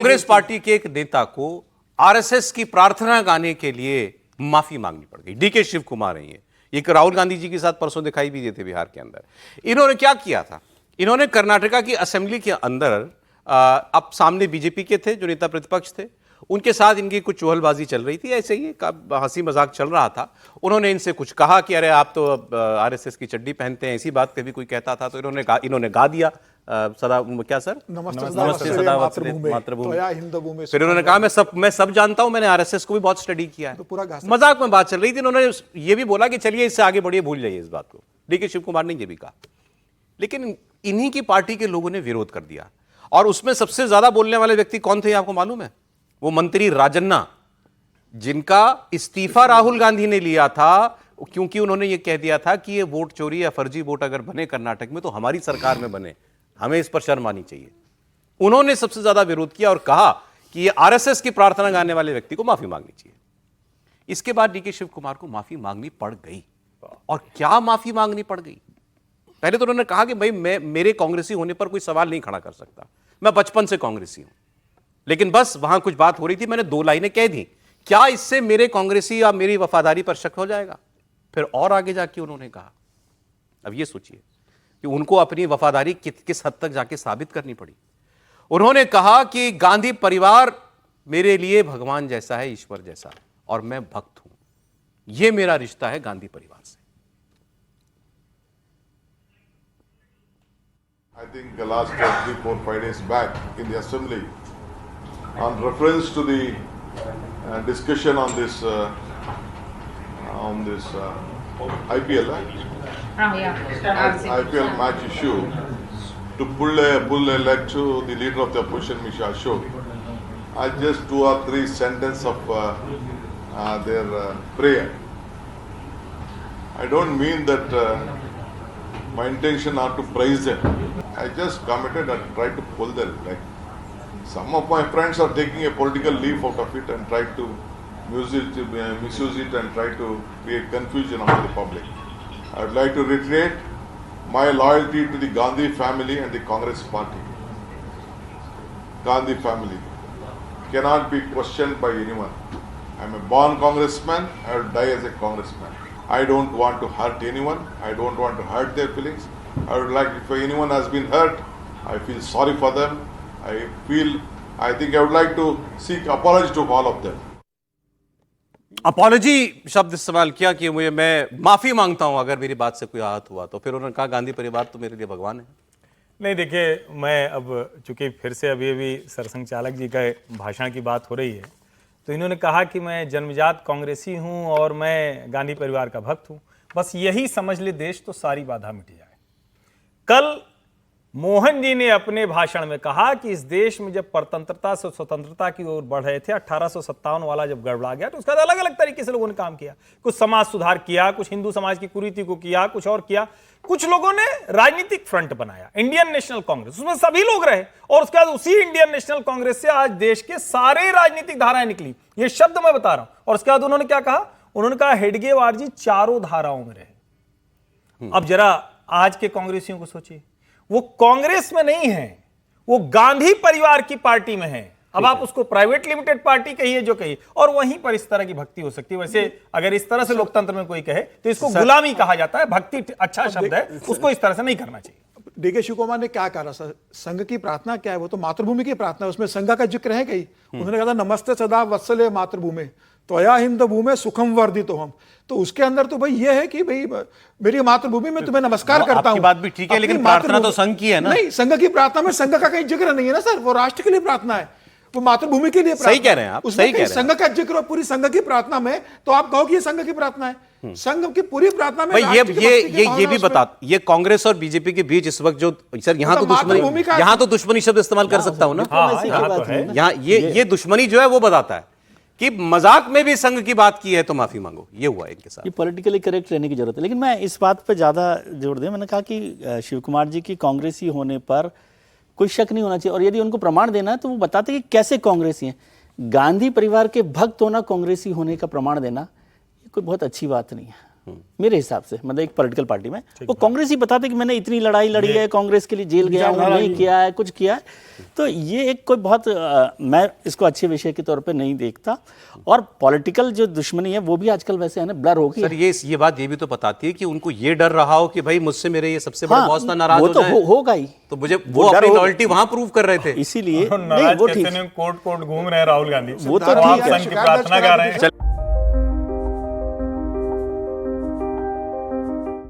Congress party के एक नेता को आरएसएस की प्रार्थना गाने के लिए माफी मांगनी पड़ गई। डीके शिव कुमार हैं ये एक राहुल गांधी जी के साथ परसों दिखाई भी देते बिहार के अंदर। इन्होंने क्या किया था, इन्होंने कर्नाटका की असेंबली के अंदर अब सामने बीजेपी के थे जो नेता प्रतिपक्ष थे, उनके साथ इनकी कुछ चुहलबाजी चल रही थी, ऐसे ही हंसी मजाक चल रहा था। उन्होंने इनसे कुछ कहा कि अरे आप तो आरएसएस की चड्डी पहनते हैं, ऐसी बात कभी कोई कहता था तो इन्होंने गा दिया सदा क्या सर नमस्ते सदा मातृभूमि। फिर उन्होंने कहा मैं सब जानता हूं, मैंने आरएसएस को भी बहुत स्टडी किया है। तो पूरा मजाक में बात चल रही थी। इन्होंने ये भी बोला कि चलिए इससे आगे बढ़िए, भूल जाइए इस बात को। डीके शिव कुमार ने ये भी कहा, लेकिन इन्हीं की पार्टी के लोगों ने विरोध कर दिया। और उसमें सबसे ज्यादा बोलने वाले व्यक्ति कौन थे आपको मालूम है? वो मंत्री राजन्ना, जिनका इस्तीफा राहुल गांधी ने लिया था क्योंकि उन्होंने ये कह दिया था कि ये वोट चोरी या फर्जी वोट अगर बने कर्नाटक में तो हमारी सरकार में बने, हमें इस पर शर्म आनी चाहिए। उन्होंने सबसे ज्यादा विरोध किया और कहा कि ये आरएसएस की प्रार्थना गाने वाले व्यक्ति को माफी मांगनी चाहिए। इसके बाद डीके शिव कुमार को माफी मांगनी पड़ गई। और क्या माफी मांगनी पड़ गई? पहले तो उन्होंने कहा कि भाई मेरे कांग्रेसी होने पर कोई सवाल नहीं खड़ा कर सकता, मैं बचपन से कांग्रेसी हूं, लेकिन बस वहां कुछ बात हो रही थी, मैंने 2 लाइनें कह दी, क्या इससे मेरे कांग्रेसी या मेरी वफादारी पर शक हो जाएगा? फिर और आगे जाके उन्होंने कहा, अब ये सोचिए कि उनको अपनी वफादारी किस हद तक जाके साबित करनी पड़ी। उन्होंने कहा कि गांधी परिवार मेरे लिए भगवान जैसा है, ईश्वर जैसा, और मैं भक्त हूं, यह मेरा रिश्ता है गांधी परिवार से। I think the last 3, 4, 5 days back in the assembly, on reference to the discussion on this IPL, IPL match issue, to pull a leg to the leader of the opposition, Mr. Ashok. I just 2 or 3 sentences of their prayer. I don't mean that my intention are to praise them. I just commented and tried to pull their leg. Some of my friends are taking a political leaf out of it and try to misuse it and try to create confusion among the public. I would like to reiterate my loyalty to the Gandhi family and the Congress party. Gandhi family cannot be questioned by anyone. I am a born congressman, I will die as a congressman. I don't want to hurt anyone, I don't want to hurt their feelings. I would like, if anyone has been hurt, I feel sorry for them. I think I would like to seek apology to all of them. Apology शब्द इस्तेमाल किया कि मैं माफी मांगता हूं अगर मेरी बात से कोई आहत हुआ तो। फिर उन्होंने कहा गांधी परिवार तो मेरे लिए भगवान है। नहीं देखिए, मैं अब चूंकि फिर से अभी सरसंघ चालक जी का भाषण की बात हो रही है, तो इन्होंने कहा कि मैं जन्मजात कांग्रेसी हूं और मैं गांधी परिवार का भक्त हूं। बस यही समझ ले देश, तो सारी बाधा मिट जाए। कल मोहन जी ने अपने भाषण में कहा कि इस देश में जब परतंत्रता से स्वतंत्रता की ओर बढ़ रहे थे, 1857 वाला जब गड़बड़ा गया, तो उसका अलग अलग तरीके से लोगों ने काम किया। कुछ समाज सुधार किया, कुछ हिंदू समाज की कुरीति को किया, कुछ और किया। कुछ लोगों ने राजनीतिक फ्रंट बनाया, इंडियन नेशनल कांग्रेस, उसमें सभी लोग रहे। और उसके बाद उसी इंडियन नेशनल कांग्रेस से आज देश के सारे राजनीतिक धाराएं निकली, ये शब्द मैं बता रहा हूं। और उसके बाद उन्होंने क्या कहा? उन्होंने कहा हेडगेवार जी चारों धाराओं में रहे। अब जरा आज के कांग्रेसियों को सोचिए, वो कांग्रेस में नहीं है, वो गांधी परिवार की पार्टी में है। अब आप उसको प्राइवेट लिमिटेड पार्टी कहिए जो कहिए, और वहीं पर इस तरह की भक्ति हो सकती है। वैसे अगर इस तरह से लोकतंत्र में कोई कहे तो इसको गुलामी कहा जाता है। भक्ति अच्छा शब्द है, उसको इस तरह से नहीं करना चाहिए। डीके शिव कुमार ने क्या कहा? संघ की प्रार्थना क्या है? वो तो मातृभूमि की प्रार्थना है, उसमें संघ का जिक्र है कहीं? उन्होंने कहा था नमस्ते सदा वत्सले मातृभूमि त्वया हिंद भूमि सुखम वर्धितो हम। तो उसके अंदर तो भाई ये है कि भाई मेरी मातृभूमि में तुम्हें नमस्कार करता हूं। बात भी ठीक है, लेकिन प्रार्थना तो संघ की है ना। नहीं, संघ की प्रार्थना में संघ का कहीं जिक्र नहीं है ना सर। वो राष्ट्र के लिए प्रार्थना है, वो मातृभूमि के लिए। सही कह रहे हैं आप, सही कह रहे हैं। संघ का जिक्र हो पूरी संघ की प्रार्थना में, तो आप कहो कि ये संघ की प्रार्थना है। संघ की पूरी प्रार्थना में ये भी बता, ये कांग्रेस और बीजेपी के बीच इस वक्त जो सर यहाँ तो दुश्मनी शब्द इस्तेमाल कर सकता हूं ना। यहाँ ये दुश्मनी जो है वो बताता है कि मजाक में भी संघ की बात की है तो माफी मांगो। ये हुआ इनके साथ। ये पॉलिटिकली करेक्ट रहने की जरूरत है। लेकिन मैं इस बात पर ज़्यादा जोर दें, मैंने कहा कि शिव कुमार जी की कांग्रेसी होने पर कोई शक नहीं होना चाहिए। और यदि उनको प्रमाण देना है तो वो बताते कि कैसे कांग्रेसी हैं। गांधी परिवार के भक्त होना कांग्रेसी होने का प्रमाण देना ये कोई बहुत अच्छी बात नहीं है। मेरे हिसाब से, मतलब एक पॉलिटिकल पार्टी में वो कांग्रेस ही बताते कि मैंने इतनी लड़ाई लड़ी है, कांग्रेस के लिए जेल गया हूं, नहीं किया है, कुछ किया है। तो ये एक कोई बहुत मैं इसको अच्छे विषय के तौर पे नहीं देखता। और पॉलिटिकल जो दुश्मनी है वो भी आजकल वैसे है ना, ब्लर हो गई सर ये बात ये भी तो बताती है कि उनको ये डर रहा हो कि भाई मुझसे मेरे ये सबसे बड़े बॉस ना नाराज वो हो तो जाए, होगा ही, तो मुझे वो डर अपनी होगा। लॉयल्टी वहां प्रूव कर रहे थे। इसीलिए नहीं नाराज वो कैसे ठीक, नहीं, कोर्ट कोर्ट घूम रहे हैं राहुल गांधी, वो तो आप ठीक है। संघ की प्रार्थना गा रहे हैं।